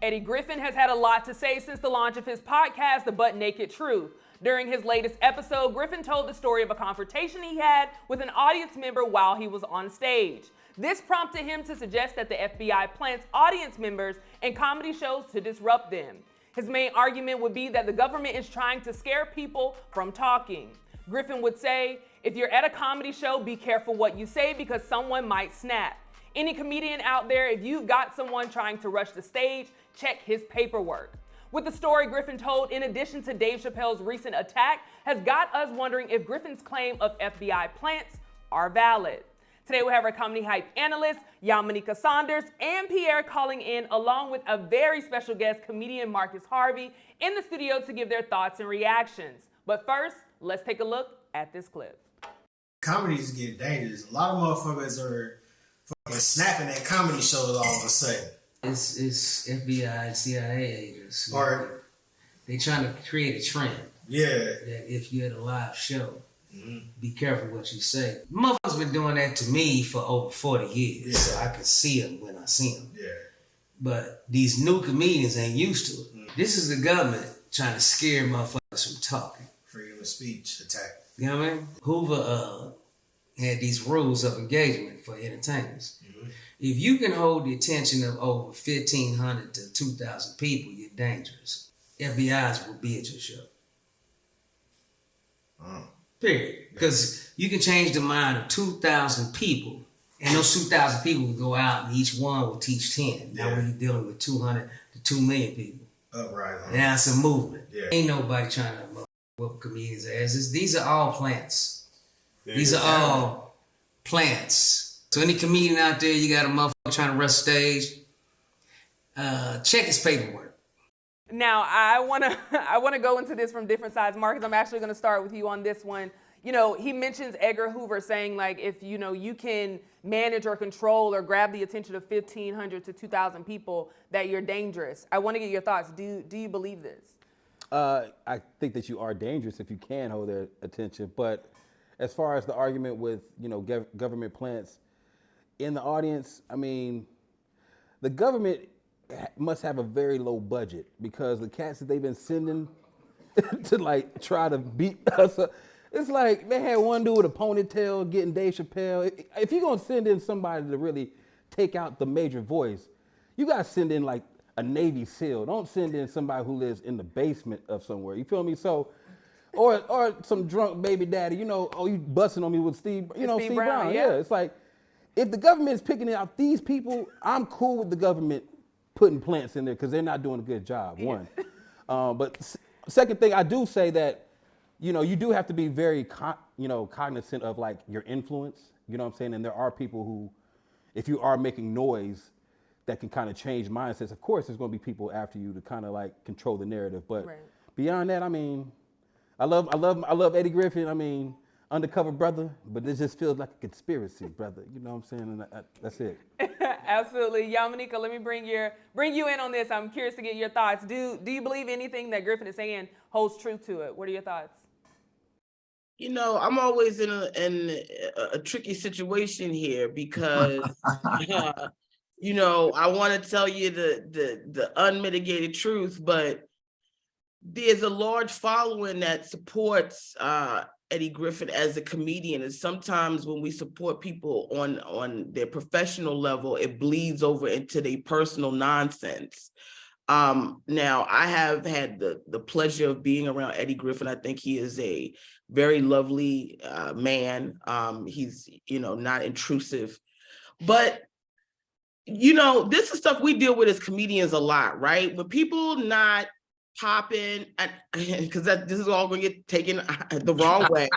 Eddie Griffin has had a lot to say since the launch of his podcast, The Butt Naked Truth. During his latest episode, Griffin told the story of a confrontation he had with an audience member while he was on stage. This prompted him to suggest that the FBI plants audience members in comedy shows to disrupt them. His main argument would be that the government is trying to scare people from talking. Griffin would say, if you're at a comedy show, be careful what you say because someone might snap. Any comedian out there, if you've got someone trying to rush the stage, check his paperwork. With the story Griffin told, in addition to Dave Chappelle's recent attack, has got us wondering if Griffin's claim of FBI plants are valid. Today we have our comedy hype analyst, Yamanika Saunders, and Pierre calling in, along with a very special guest, comedian Marcus Harvey, in the studio to give their thoughts and reactions. But first, let's take a look at this clip. Comedy is getting dangerous. A lot of motherfuckers are fucking snapping at comedy shows all of a sudden. It's FBI and CIA agents. Or they trying to create a trend. Yeah. That if you're at a live show, be careful what you say. Motherfuckers been doing that to me for over 40 years, so I can see them when I see them. Yeah. But these new comedians ain't used to it. This is the government trying to scare motherfuckers from talking. Freedom of speech attack. You know what I mean? Hoover had these rules of engagement for entertainers. If you can hold the attention of over 1,500 to 2,000 people, you're dangerous. FBI's will be at your show. Period. Because you can change the mind of 2,000 people, and those 2,000 people will go out and each one will teach 10. Now when you're dealing with 200 to 2 million people. Right. Now it's a movement. Yeah. Ain't nobody trying to whoop comedians' asses. These are all plants. These are all plants. So any comedian out there, you got a motherfucker trying to rush stage, check his paperwork. Now, I wanna go into this from different sides. Marcus, I'm actually gonna start with you on this one. You know, he mentions Edgar Hoover saying, like, if, you know, you can manage or control or grab the attention of 1,500 to 2,000 people, that you're dangerous. I wanna get your thoughts. Do you believe this? I think that you are dangerous if you can hold their attention. But as far as the argument with, you know, government plants in the audience, I mean, the government must have a very low budget because the cats that they've been sending to like try to beat us up, it's like they had one dude with a ponytail getting Dave Chappelle. If you're gonna send in somebody to really take out the major voice, you gotta send in like a Navy SEAL. Don't send in somebody who lives in the basement of somewhere. You feel me? So, or some drunk baby daddy. You know, oh, you busting on me with Steve. You know, Steve Brown. Yeah, it's like if the government is picking out these people, I'm cool with the government putting plants in there because they're not doing a good job. One, but second thing, I do say that, you know, you do have to be very, cognizant of like your influence. You know what I'm saying? And there are people who, if you are making noise, that can kind of change mindsets. Of course, there's going to be people after you to kind of like control the narrative. But beyond that, I mean, I love Eddie Griffin. I mean, undercover brother, but this just feels like a conspiracy, brother. You know what I'm saying? And that's it. Absolutely. Yamanika, let me bring you in on this. I'm curious to get your thoughts. Do you believe anything that Griffin is saying holds true to it? What are your thoughts? You know, I'm always in a tricky situation here because, you know, I want to tell you the unmitigated truth, but there's a large following that supports Eddie Griffin as a comedian, and sometimes when we support people on their professional level, it bleeds over into their personal nonsense. Now, I have had the pleasure of being around Eddie Griffin. I think he is a very lovely man. He's, you know, not intrusive, but you know, this is stuff we deal with as comedians a lot, right? When people not popping, because this is all going to get taken the wrong way.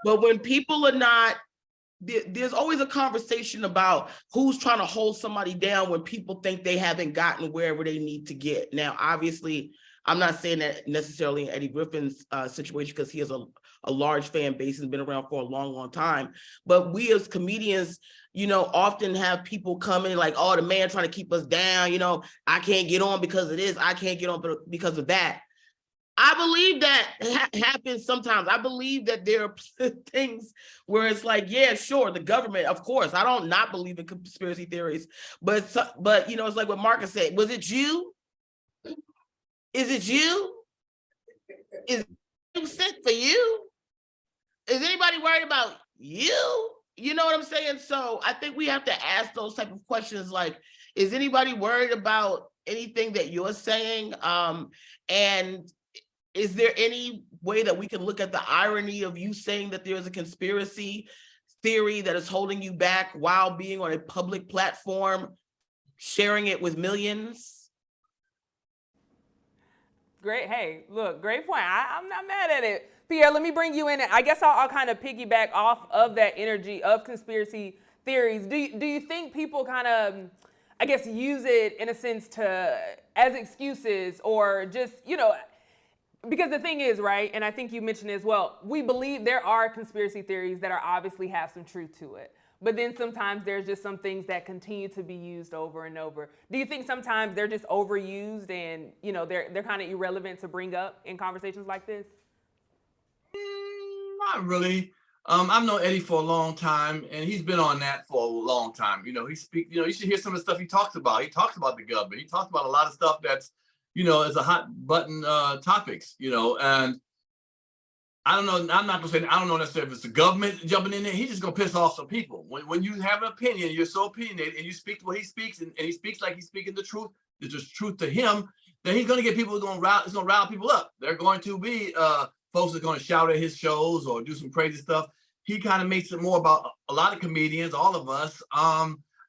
But when people are not, there's always a conversation about who's trying to hold somebody down when people think they haven't gotten wherever they need to get. Now, obviously, I'm not saying that necessarily in Eddie Griffin's situation, because he has a large fan base and been around for a long, long time. But we as comedians, you know, often have people come in like, oh, the man trying to keep us down. You know, I can't get on because of this. I can't get on because of that. I believe that happens sometimes. I believe that there are things where it's like, yeah, sure, the government, of course. I don't not believe in conspiracy theories, but you know, it's like what Marcus said. Was it you? Is it you? Is it sent for you? Is anybody worried about you? You know what I'm saying? So I think we have to ask those type of questions like, is anybody worried about anything that you're saying? And is there any way that we can look at the irony of you saying that there's a conspiracy theory that is holding you back while being on a public platform, sharing it with millions? Great. Hey, look, great point. I'm not mad at it. Pierre, let me bring you in. I guess I'll kind of piggyback off of that energy of conspiracy theories. Do you think people kind of, I guess, use it in a sense as excuses or just, you know, because the thing is, right, and I think you mentioned as well, we believe there are conspiracy theories that are obviously have some truth to it. But then sometimes there's just some things that continue to be used over and over. Do you think sometimes they're just overused and, you know, they're kind of irrelevant to bring up in conversations like this? Not really. I've known Eddie for a long time, and he's been on that for a long time. You know, you should hear some of the stuff he talks about. He talks about the government. He talks about a lot of stuff that's, you know, is a hot button topics, you know, and I don't know. I'm not gonna say I don't know necessarily if it's the government jumping in there. He's just gonna piss off some people. When you have an opinion, you're so opinionated, and you speak the way he speaks, and he speaks like he's speaking the truth. There's just truth to him. Then he's gonna get people who it's gonna rile people up. They're going to be folks that are gonna shout at his shows or do some crazy stuff. He kind of makes it more about a lot of comedians, all of us.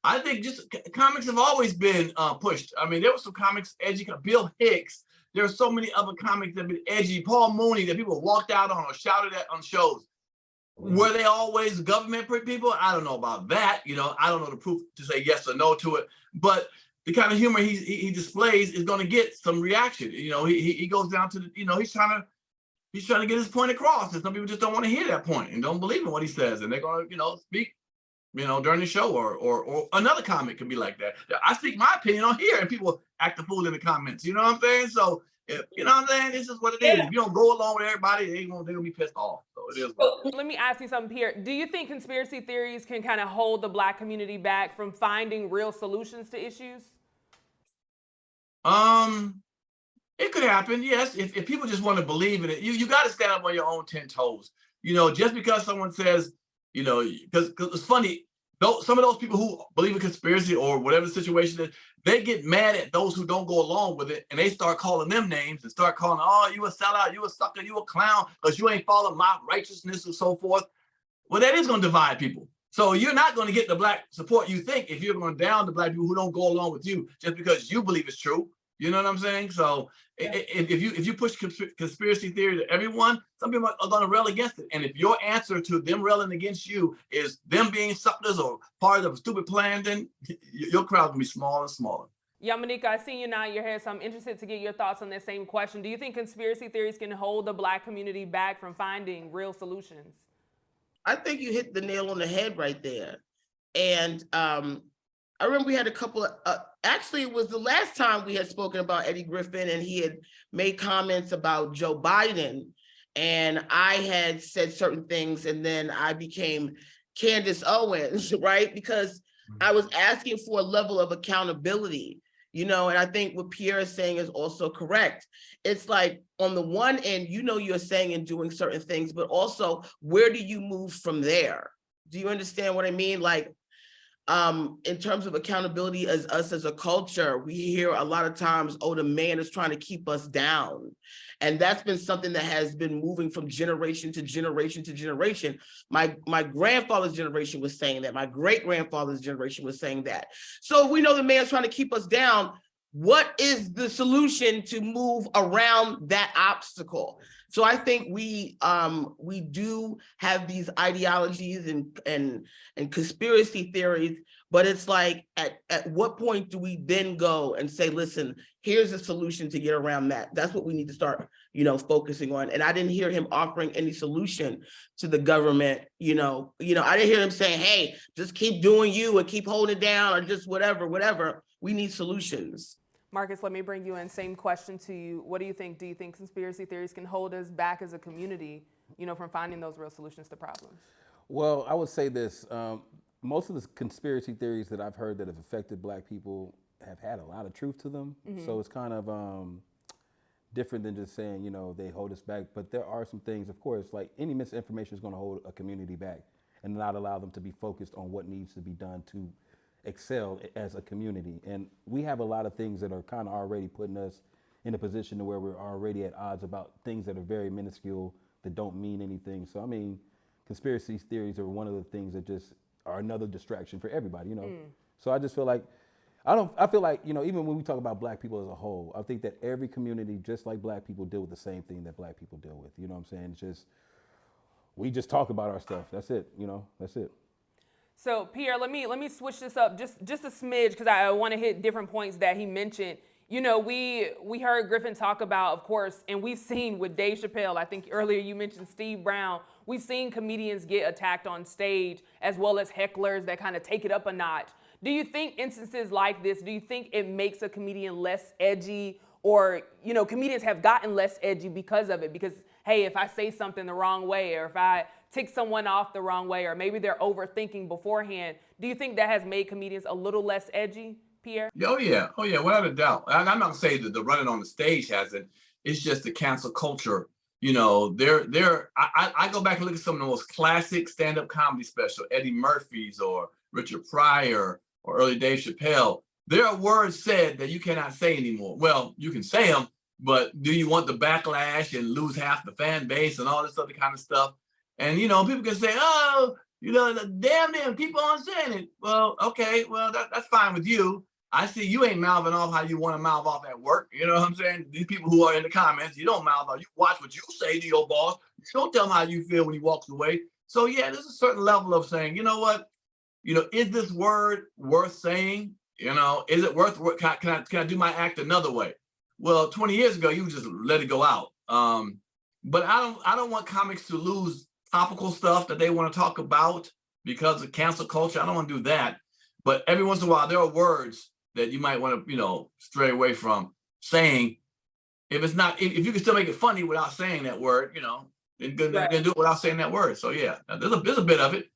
I think just comics have always been pushed. I mean, there was some comics edgy. Bill Hicks. There are so many other comics that have been edgy. Paul Mooney that people walked out on or shouted at on shows. Were they always government people? I don't know about that. You know, I don't know the proof to say yes or no to it. But the kind of humor he displays is going to get some reaction. You know, he goes down to the, you know, he's trying to get his point across. And some people just don't want to hear that point and don't believe in what he says. And they're going to, you know, speak, you know, during the show or another comic can be like that. I speak my opinion on here and people act the fool in the comments. You know what I'm saying? So, you know what I'm saying? This is what it is. If you don't go along with everybody, they're going to be pissed off. So it is. Let me ask you something, Pierre. Do you think conspiracy theories can kind of hold the Black community back from finding real solutions to issues? It could happen, yes. If people just want to believe in it, you got to stand up on your own 10 toes. You know, just because someone says, you know, because it's funny, some of those people who believe in conspiracy or whatever the situation is, they get mad at those who don't go along with it, and they start calling them names and start calling, oh, you a sellout, you a sucker, you a clown, because you ain't following my righteousness and so forth. Well, that is going to divide people. So you're not going to get the Black support you think if you're going down the Black people who don't go along with you just because you believe it's true. You know what I'm saying? So if you push conspiracy theory to everyone, some people are going to rail against it. And if your answer to them railing against you is them being suckers or part of a stupid plan, then your crowd will be smaller and smaller. Yamanika, I see you nod your head, so I'm interested to get your thoughts on that same question. Do you think conspiracy theories can hold the Black community back from finding real solutions? I think you hit the nail on the head right there. And I remember we had a couple of, actually it was the last time we had spoken about Eddie Griffin, and he had made comments about Joe Biden. And I had said certain things, and then I became Candace Owens, right? Because I was asking for a level of accountability, you know, and I think what Pierre is saying is also correct. It's like on the one end, you know, you're saying and doing certain things, but also where do you move from there? Do you understand what I mean? Like, in terms of accountability as us as a culture, we hear a lot of times, oh, the man is trying to keep us down. And that's been something that has been moving from generation to generation to generation. My grandfather's generation was saying that. My great-grandfather's generation was saying that. So if we know the man's trying to keep us down, what is the solution to move around that obstacle? So I think we do have these ideologies and conspiracy theories, but it's like at what point do we then go and say, listen, here's a solution to get around that? That's what we need to start, you know, focusing on. And I didn't hear him offering any solution to the government. You know, I didn't hear him saying, hey, just keep doing you and keep holding it down or just whatever. We need solutions. Marcus, let me bring you in. Same question to you. What do you think? Do you think conspiracy theories can hold us back as a community, from finding those real solutions to problems? Well, I would say this. Most of the conspiracy theories that I've heard that have affected Black people have had a lot of truth to them. So it's kind of different than just saying, they hold us back. But there are some things, of course, like any misinformation is going to hold a community back and not allow them to be focused on what needs to be done to excel as a community. And we have a lot of things that are kind of already putting us in a position to where we're already at odds about things that are very minuscule, that don't mean anything. So, I mean, conspiracy theories are one of the things that just are another distraction for everybody, So I just feel like, I feel like, even when we talk about Black people as a whole, I think that every community, just like Black people, deal with the same thing that Black people deal with. You know what I'm saying? It's just, we just talk about our stuff. That's it, that's it. So Pierre, let me switch this up just a smidge, because I want to hit different points that he mentioned. We heard Griffin talk about, of course, and we've seen with Dave Chappelle, I think earlier you mentioned Steve Brown, we've seen comedians get attacked on stage, as well as hecklers that kind of take it up a notch. Do you think instances like this, do you think it makes a comedian less edgy, or, comedians have gotten less edgy because of it? Because, hey, if I say something the wrong way, or if I tick someone off the wrong way, or maybe they're overthinking beforehand, do you think that has made comedians a little less edgy, Pierre? Oh yeah, without a doubt. And I'm not saying that the running on the stage hasn't. It's just the cancel culture. I go back and look at some of the most classic stand-up comedy special, Eddie Murphy's or Richard Pryor or early Dave Chappelle. There are words said that you cannot say anymore. Well, you can say them, but do you want the backlash and lose half the fan base and all this other kind of stuff? And, people can say, oh, damn them, keep on saying it. Well, okay, well, that's fine with you. I see you ain't mouthing off how you want to mouth off at work. You know what I'm saying? These people who are in the comments, you don't mouth off. You watch what you say to your boss. You don't tell him how you feel when he walks away. So, yeah, there's a certain level of saying, you know what? Is this word worth saying? Is it worth, can I do my act another way? Well, 20 years ago, you just let it go out. But I don't want comics to lose topical stuff that they want to talk about because of cancel culture. I don't want to do that. But every once in a while, there are words that you might want to, stray away from saying. If you can still make it funny without saying that word, then do it without saying that word. So yeah, there's a bit of it.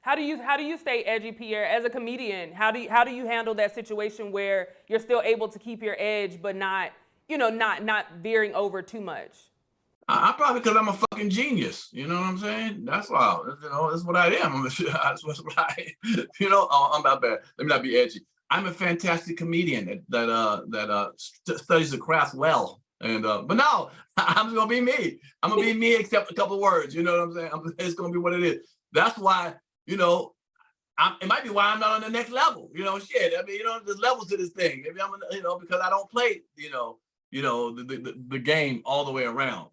How do you stay edgy, Pierre, as a comedian? How do you handle that situation where you're still able to keep your edge, but not veering over too much? I probably, because I'm a fucking genius. You know what I'm saying? That's why. That's what I am. That's what I. I'm not bad. Let me not be edgy. I'm a fantastic comedian that studies the craft well. And but no, I'm just gonna be me. I'm gonna be me, except a couple words. You know what I'm saying? It's gonna be what it is. That's why. It might be why I'm not on the next level. Shit. I mean, there's levels to this thing. Maybe I'm, because I don't play, the game all the way around.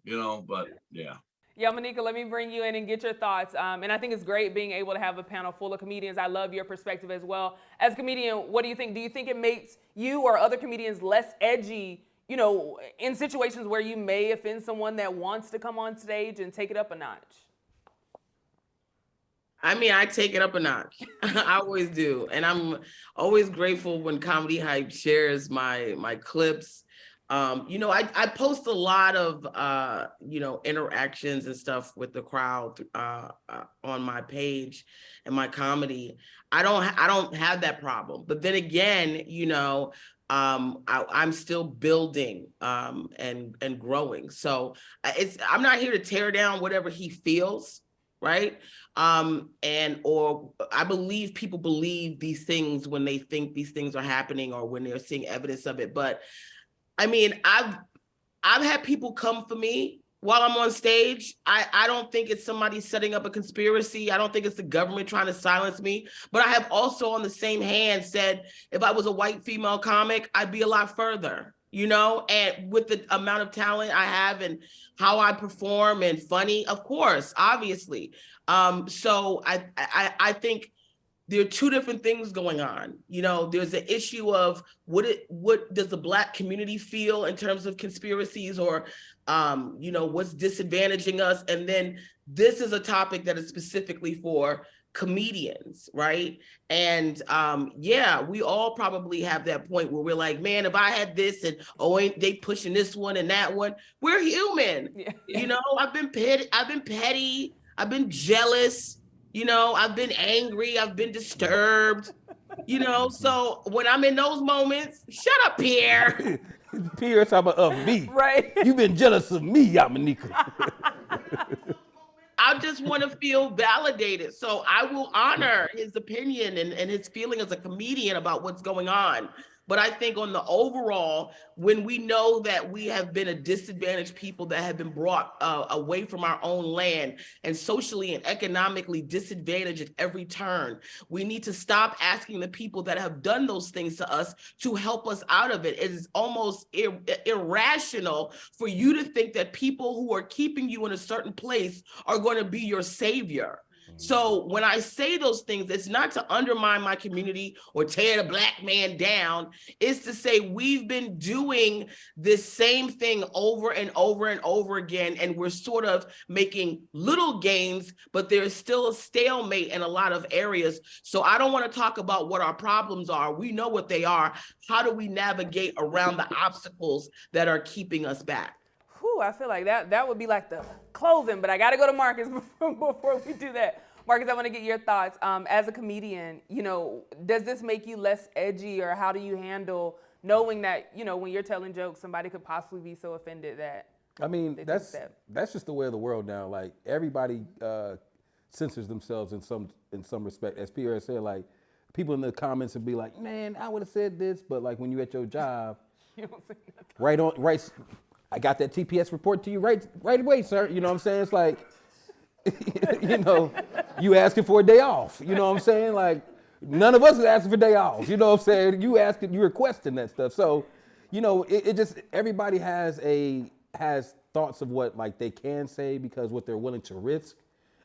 But yeah. Yeah, Monica, let me bring you in and get your thoughts. And I think it's great being able to have a panel full of comedians. I love your perspective as well. As a comedian, what do you think? Do you think it makes you or other comedians less edgy, in situations where you may offend someone that wants to come on stage and take it up a notch? I mean, I take it up a notch. I always do. And I'm always grateful when Comedy Hype shares my clips. I post a lot of, interactions and stuff with the crowd on my page and my comedy. I don't have that problem. But then again, I'm still building and growing. So I'm not here to tear down whatever he feels. Right. Or I believe people believe these things when they think these things are happening or when they're seeing evidence of it. But I mean, I've had people come for me while I'm on stage. I don't think it's somebody setting up a conspiracy. I don't think it's the government trying to silence me. But I have also on the same hand said, if I was a white female comic, I'd be a lot further. And with the amount of talent I have and how I perform and funny, of course, obviously. So I think there are two different things going on. There's the issue of what does the Black community feel in terms of conspiracies or, what's disadvantaging us. And then this is a topic that is specifically for comedians, right? And yeah, we all probably have that point where we're like, man, if I had this and ain't they pushing this one and that one. We're human. Yeah. You know, I've been petty, I've been jealous, you know, I've been angry, I've been disturbed, you know. So when I'm in those moments, shut up, Pierre. Pierre talking about of me. Right. You've been jealous of me, Yamanika. I just want to feel validated. So I will honor his opinion and his feeling as a comedian about what's going on. But I think on the overall, when we know that we have been a disadvantaged people that have been brought away from our own land and socially and economically disadvantaged at every turn, we need to stop asking the people that have done those things to us to help us out of it. It is almost irrational for you to think that people who are keeping you in a certain place are going to be your savior. So when I say those things, it's not to undermine my community or tear the Black man down. It's to say we've been doing this same thing over and over and over again, and we're sort of making little gains, but there's still a stalemate in a lot of areas. So I don't want to talk about what our problems are. We know what they are. How do we navigate around the obstacles that are keeping us back? Whew, I feel like that would be like the closing, but I got to go to Marcus before we do that. Marcus, I want to get your thoughts. As a comedian, you know, does this make you less edgy, or how do you handle knowing that, you know, when you're telling jokes, somebody could possibly be so offended that? I mean, that's just the way of the world now. Like, everybody censors themselves in some respect. As Pierre said, like, people in the comments would be like, man, I would have said this, but like when you at your job, You don't say nothing. right. I got that TPS report to you right away, sir. You know what I'm saying? It's like, you know, you asking for a day off. You know what I'm saying? Like, none of us is asking for a day off. You know what I'm saying? You requesting that stuff. So, you know, it just, everybody has thoughts of what like they can say because what they're willing to risk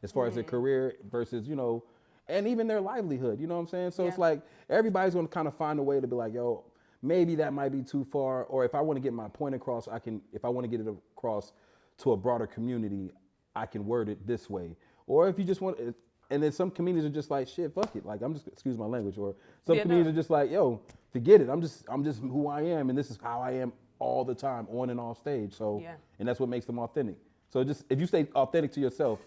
as far as their career versus, you know, and even their livelihood. You know what I'm saying? So it's like everybody's going to kind of find a way to be like, yo, maybe that might be too far, or if I want to get my point across, if I want to get it across to a broader community, I can word it this way. Or if you just want, and then some comedians are just like, shit, fuck it. Like, I'm just, excuse my language, or some comedians are just like, yo, forget it. I'm just who I am, and this is how I am all the time, on and off stage. So, and that's what makes them authentic. So just, if you stay authentic to yourself,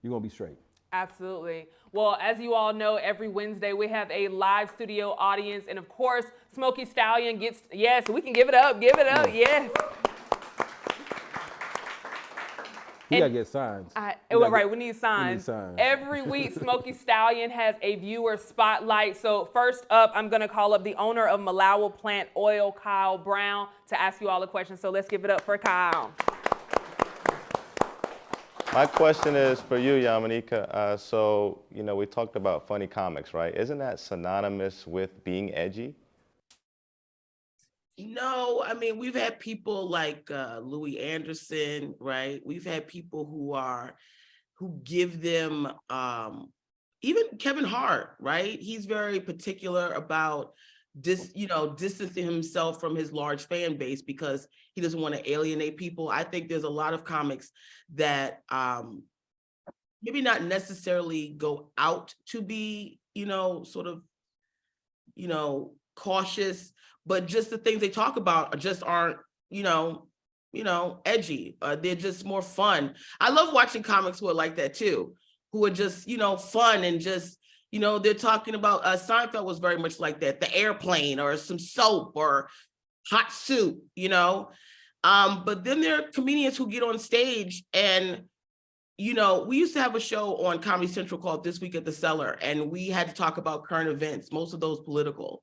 you're gonna be straight. Absolutely. Well, as you all know, every Wednesday we have a live studio audience. And of course, Smokey Stallion gets, yes, we can give it up, yes. We gotta get signs. We need signs. Every week, Smokey Stallion has a viewer spotlight. So first up, I'm gonna call up the owner of Malawi Plant Oil, Kyle Brown, to ask you all a question. So let's give it up for Kyle. My question is for you, Yamanika. So, you know, we talked about funny comics, right? Isn't that synonymous with being edgy? No, I mean, we've had people like Louis Anderson, right? We've had people who give them, even Kevin Hart, right? He's very particular about distancing himself from his large fan base because he doesn't want to alienate people. I think there's a lot of comics that maybe not necessarily go out to be, sort of, cautious, but just the things they talk about just aren't, edgy. They're just more fun. I love watching comics who are like that too, who are just, fun and just, they're talking about, Seinfeld was very much like that, the airplane or some soap or hot soup, but then there are comedians who get on stage and, we used to have a show on Comedy Central called This Week at the Cellar, and we had to talk about current events, most of those political.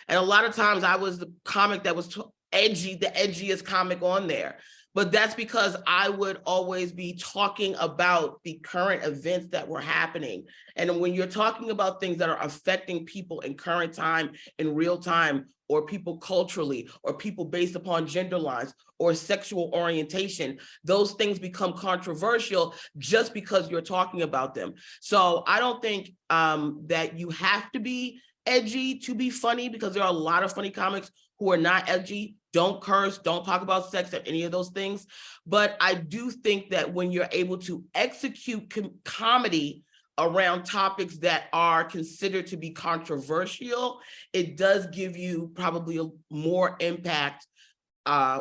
And a lot of times I was the comic that was edgy, the edgiest comic on there. But that's because I would always be talking about the current events that were happening. And when you're talking about things that are affecting people in current time, in real time, or people culturally, or people based upon gender lines or sexual orientation, those things become controversial just because you're talking about them. So I don't think that you have to be edgy to be funny, because there are a lot of funny comics who are not edgy, don't curse, don't talk about sex or any of those things. But I do think that when you're able to execute comedy around topics that are considered to be controversial, it does give you probably more impact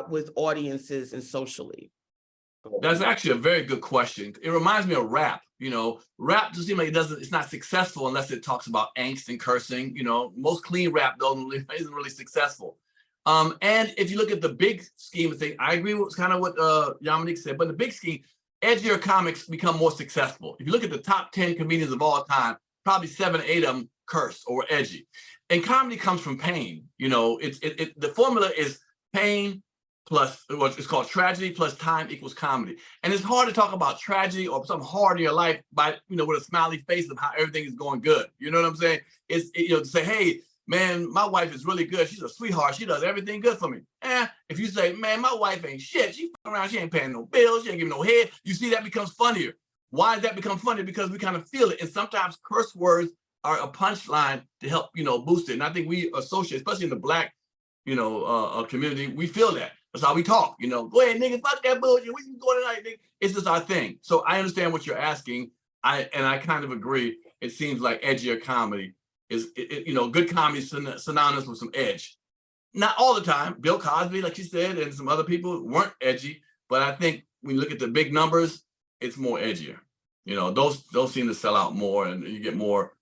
with audiences and socially. That's actually a very good question. It reminds me of rap. Rap just seems like it's not successful unless it talks about angst and cursing. Most clean rap isn't really successful. And if you look at the big scheme of things, I agree with kind of what Yamaneika said, but in the big scheme, edgier comics become more successful. If you look at the top 10 comedians of all time, probably 7 or 8 of them curse or were edgy. And comedy comes from pain. The formula is pain plus what it's called tragedy plus time equals comedy. And it's hard to talk about tragedy or something hard in your life by, with a smiley face of how everything is going good. You know what I'm saying? It's, to say, hey, man, my wife is really good. She's a sweetheart. She does everything good for me. If you say, man, my wife ain't shit. She fucking around. She ain't paying no bills. She ain't giving no head. You see, that becomes funnier. Why does that become funny? Because we kind of feel it. And sometimes curse words are a punchline to help, boost it. And I think we associate, especially in the Black, community, we feel that. That's how we talk. Go ahead, nigga, fuck that bullshit. We can go tonight, nigga. It's just our thing. So I understand what you're asking. I kind of agree. It seems like edgier comedy is, good comedy is synonymous with some edge. Not all the time. Bill Cosby, like you said, and some other people weren't edgy. But I think when you look at the big numbers, it's more edgier. Those seem to sell out more, and you get more,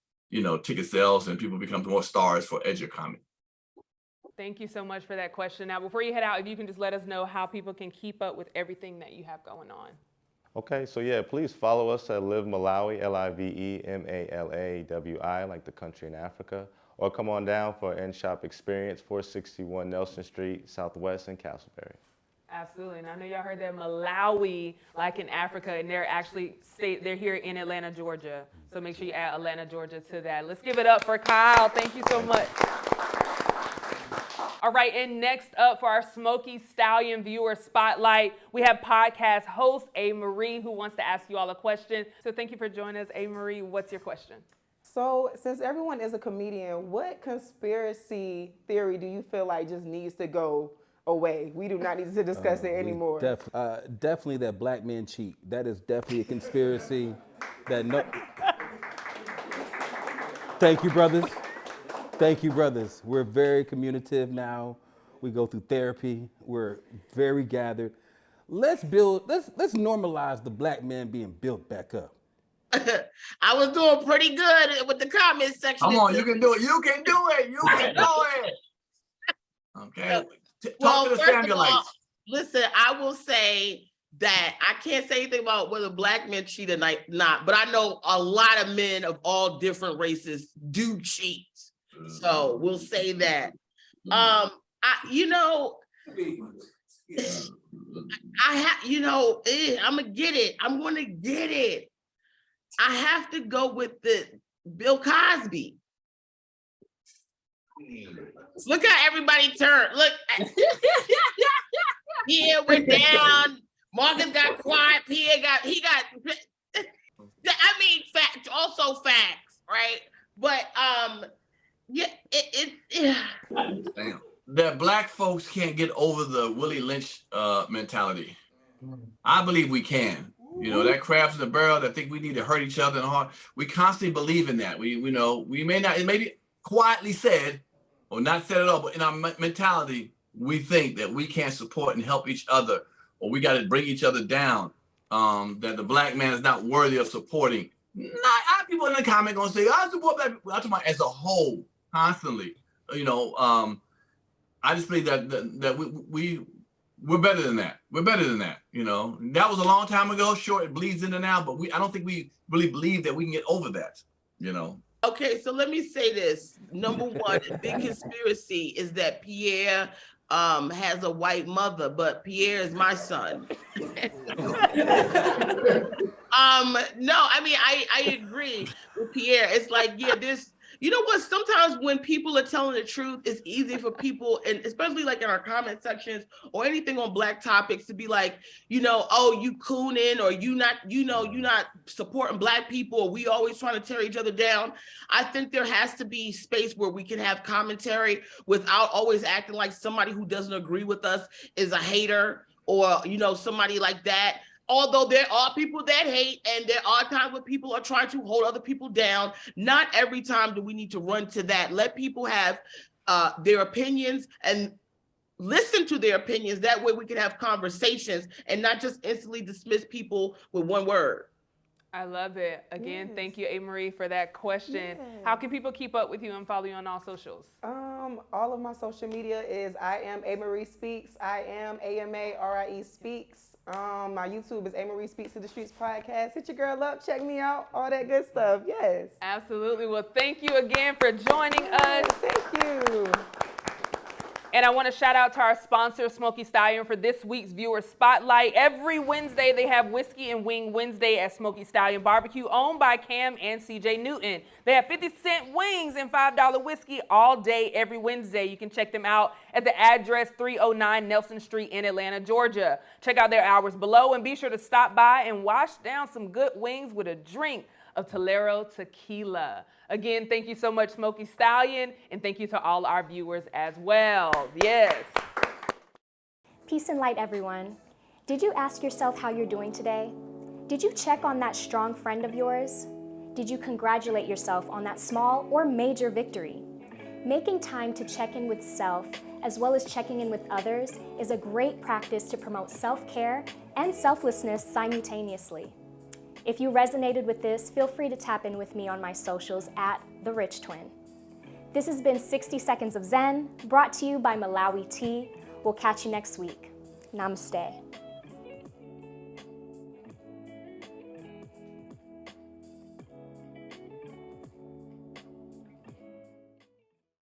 ticket sales, and people become more stars for edgier comedy. Thank you so much for that question. Now, before you head out, if you can just let us know how people can keep up with everything that you have going on. Okay, so yeah, please follow us at Live Malawi, LIVEMALAWI, like the country in Africa, or come on down for in-shop experience, 461 Nelson Street, Southwest in Castleberry. Absolutely, and I know y'all heard that Malawi, like in Africa, and they're here in Atlanta, Georgia. So make sure you add Atlanta, Georgia to that. Let's give it up for Kyle. Thank you so much. All right, and next up for our Smoky Stallion viewer spotlight, we have podcast host A. Marie, who wants to ask you all a question. So thank you for joining us, A. Marie. What's your question? So since everyone is a comedian, what conspiracy theory do you feel like just needs to go away? We do not need to discuss it anymore. Definitely that black men cheat. That is definitely a conspiracy. Thank you, brothers. Thank you, brothers. We're very communicative now. We go through therapy. We're very gathered. Let's normalize the black man being built back up. I was doing pretty good with the comment section. Come on, you can do it. You can do it. You can do it. Okay. Talk to the Samuelites. Listen, I will say that I can't say anything about whether black men cheat or not, but I know a lot of men of all different races do cheat. So we'll say that. I'm gonna get it. I'm gonna get it. I have to go with the Bill Cosby. Look how everybody turned. Look. Pierre went down. Marcus got quiet. Pierre got. Also facts, right? But Damn. That black folks can't get over the Willie Lynch mentality. I believe we can. That crabs in the barrel that think we need to hurt each other in the heart. We constantly believe in that. We may not, it may be quietly said or not said at all, but in our mentality, we think that we can't support and help each other, or we got to bring each other down. That the black man is not worthy of supporting. People in the comment gonna say, I support black people. I'm talking about as a whole, constantly. I just believe that we're better than that. We're better than that. That was a long time ago. Sure, it bleeds into now, but I don't think we really believe that we can get over that. Okay, so let me say this. Number one, the big conspiracy is that Pierre has a white mother, but Pierre is my son. No, I mean, I agree with Pierre. It's like, yeah, you know what? Sometimes when people are telling the truth, it's easy for people, and especially like in our comment sections or anything on black topics, to be like, oh, you cooning, or you not supporting black people, or we always trying to tear each other down. I think there has to be space where we can have commentary without always acting like somebody who doesn't agree with us is a hater, or somebody like that. although there are people that hate and there are times when people are trying to hold other people down, not every time do we need to run to that. Let people have their opinions and listen to their opinions. That way we can have conversations and not just instantly dismiss people with one word. I love it. Again, Yes. thank you, A. Marie, for that question. Yeah. How can people keep up with you and follow you on all socials? All of my social media is I am A Marie Speaks. I am AMARIE Speaks. My YouTube is A Marie Speaks to the Streets podcast. Hit your girl up, check me out, all that good stuff. Yes. Absolutely. Well, thank you again for joining us. Thank you. And I want to shout out to our sponsor, Smoky Stallion, for this week's Viewer Spotlight. Every Wednesday, they have Whiskey and Wing Wednesday at Smoky Stallion Barbecue, owned by Cam and CJ Newton. They have 50-cent wings and $5 whiskey all day, every Wednesday. You can check them out at the address 309 Nelson Street in Atlanta, Georgia. Check out their hours below and be sure to stop by and wash down some good wings with a drink of Tolero tequila. Again, thank you so much, Smoky Stallion, and thank you to all our viewers as well. Yes. Peace and light, everyone. Did you ask yourself how you're doing today? Did you check on that strong friend of yours? Did you congratulate yourself on that small or major victory? Making time to check in with self, as well as checking in with others, is a great practice to promote self-care and selflessness simultaneously. If you resonated with this, feel free to tap in with me on my socials at The Rich Twin. This has been 60 Seconds of Zen, brought to you by Malawi Tea. We'll catch you next week. Namaste.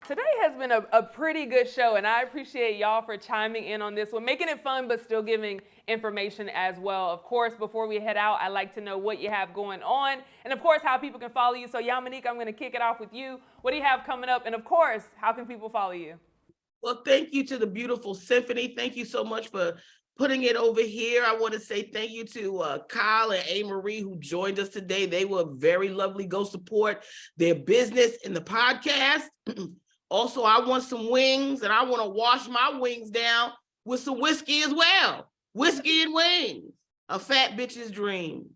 Today has been a pretty good show, and I appreciate y'all for chiming in on this one, making it fun, but still giving information as well. Of course, before we head out, I'd like to know what you have going on, and of course, how people can follow you. So, Yamanika, I'm going to kick it off with you. What do you have coming up? And of course, how can people follow you? Well, thank you to the beautiful Symphony. Thank you so much for putting it over here. I want to say thank you to Kyle and A. Marie who joined us today. They were very lovely. Go support their business in the podcast. Also, I want some wings, and I want to wash my wings down with some whiskey as well. Whiskey and wings, a fat bitch's dream.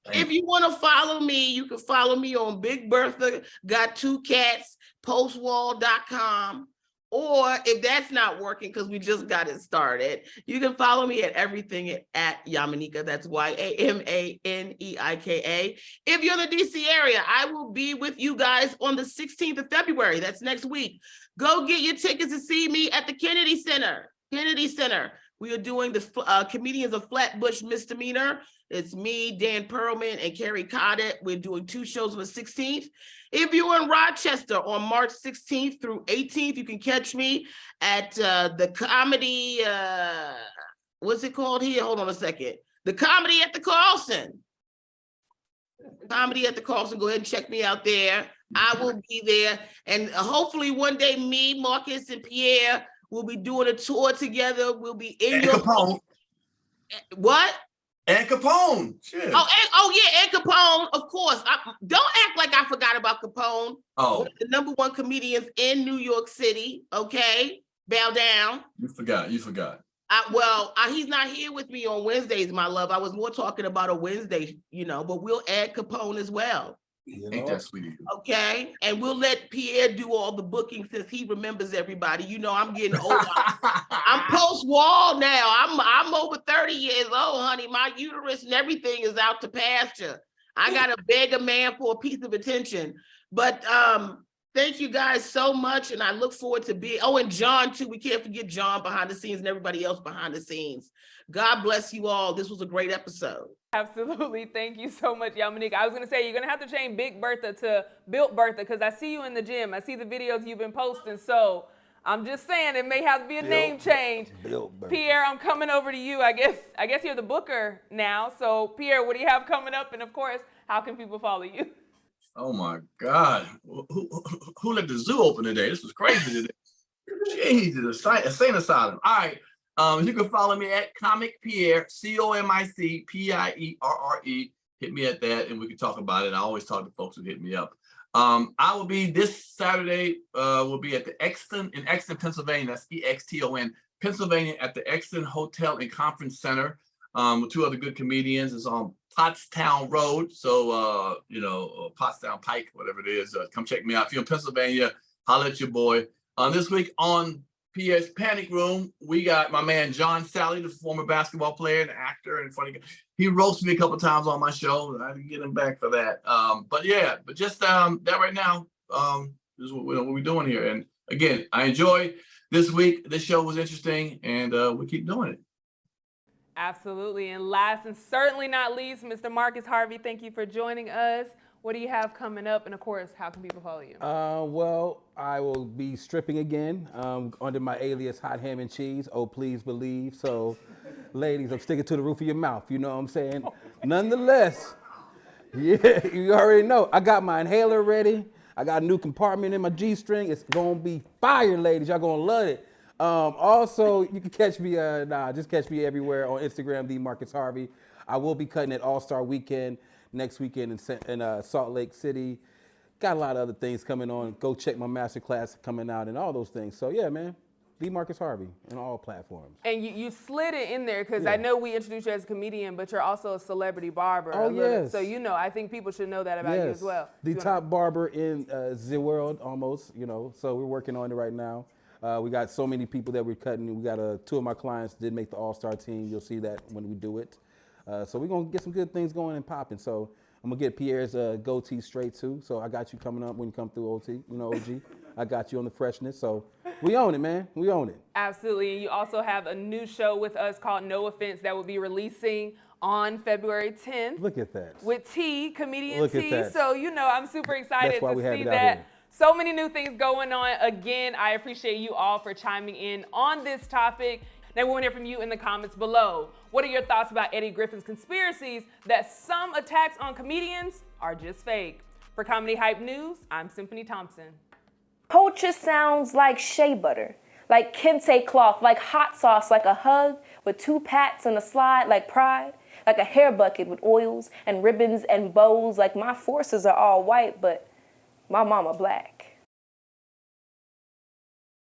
If you want to follow me, you can follow me on Big Bertha Got Two Cats, postwall.com. Or if that's not working, because we just got it started, you can follow me at everything at Yamanika. That's YAMANEIKA. If you're in the DC area, I will be with you guys on the 16th of February. That's next week. Go get your tickets to see me at the Kennedy Center. Kennedy Center. We are doing the Comedians of Flatbush Misdemeanor. It's me, Dan Perlman, and Carrie Coddett. We're doing 2 shows on the 16th. If you're in Rochester on March 16th through 18th, you can catch me at the comedy, what's it called here? Hold on a second. The Comedy at the Carlson. Comedy at the Carlson. Go ahead and check me out there. I will be there. And hopefully one day me, Marcus, and Pierre will be doing a tour together. We'll be in your Capone. What? And Capone. Shit. Oh yeah, and Capone, of course. Don't act like I forgot about Capone. Oh. One of the #1 comedians in New York City. Okay, bow down. You forgot. He's not here with me on Wednesdays, my love. I was more talking about a Wednesday, but we'll add Capone as well. Ain't that sweet of you? Okay, and we'll let Pierre do all the booking since he remembers everybody. I'm getting old. I'm post-wall now. I'm over 30 years old, honey. My uterus and everything is out to pasture. I gotta beg a man for a piece of attention. But thank you guys so much, and I look forward to being. Oh, and John too. We can't forget John behind the scenes and everybody else behind the scenes. God bless you all. This was a great episode. Absolutely. Thank you so much, Yamanika. I was going to say, you're going to have to change Big Bertha to Built Bertha, because I see you in the gym. I see the videos you've been posting. So I'm just saying it may have to be a name change. Pierre, I'm coming over to you. I guess you're the booker now. So Pierre, what do you have coming up? And of course, how can people follow you? Oh my God. Who let the zoo open today? This was crazy today. Jesus, insane asylum. All right. You can follow me at Comic Pierre, COMICPIERRE. Hit me at that, and we can talk about it. I always talk to folks who hit me up. I will be this Saturday. Will be at the Exton in Exton, Pennsylvania. That's EXTON, Pennsylvania, at the Exton Hotel and Conference Center. with two other good comedians. It's on Pottstown Road. So, Pottstown Pike, whatever it is. Come check me out. If you're in Pennsylvania, holla at your boy. This week on PS Panic Room, we got my man John Sally, the former basketball player and actor and funny guy. He roasted me a couple times on my show. I didn't get him back for that. But just that right now is what we're doing here. And again, I enjoy this week. This show was interesting, and we keep doing it. Absolutely. And last and certainly not least, Mr. Marcus Harvey, thank you for joining us. What do you have coming up? And of course, how can people follow you? Well, I will be stripping again under my alias Hot Ham and Cheese. Oh, please believe. So, ladies, I'm sticking to the roof of your mouth. You know what I'm saying? Nonetheless, yeah, you already know. I got my inhaler ready. I got a new compartment in my G-string. It's going to be fire, ladies. Y'all going to love it. Also, you can catch me, just catch me everywhere on Instagram, the Marcus Harvey. I will be cutting at All-Star Weekend next weekend in Salt Lake City. Got a lot of other things coming on. Go check my masterclass coming out and all those things. So yeah, man, the Marcus Harvey on all platforms. And you slid it in there because Yeah. I know we introduced you as a comedian, but you're also a celebrity barber. Oh, yes. So I think people should know that about you as well. The top barber in the world almost, so we're working on it right now. We got so many people that we're cutting. We got two of my clients did make the all-star team. You'll see that when we do it. So we're going to get some good things going and popping. So I'm going to get Pierre's goatee straight too. So I got you coming up when you come through OG. I got you on the freshness. So we own it, man. We own it. Absolutely. And you also have a new show with us called No Offense that will be releasing on February 10th. Look at that. With T, comedian Look at T. that. So, I'm super excited That's why to we have see it out that. here. So many new things going on. Again, I appreciate you all for chiming in on this topic. Now we want to hear from you in the comments below. What are your thoughts about Eddie Griffin's conspiracies that some attacks on comedians are just fake? For Comedy Hype News, I'm Symphony Thompson. Culture sounds like shea butter, like kente cloth, like hot sauce, like a hug with two pats and a slide, like pride, like a hair bucket with oils and ribbons and bows, like my forces are all white, but my mama black.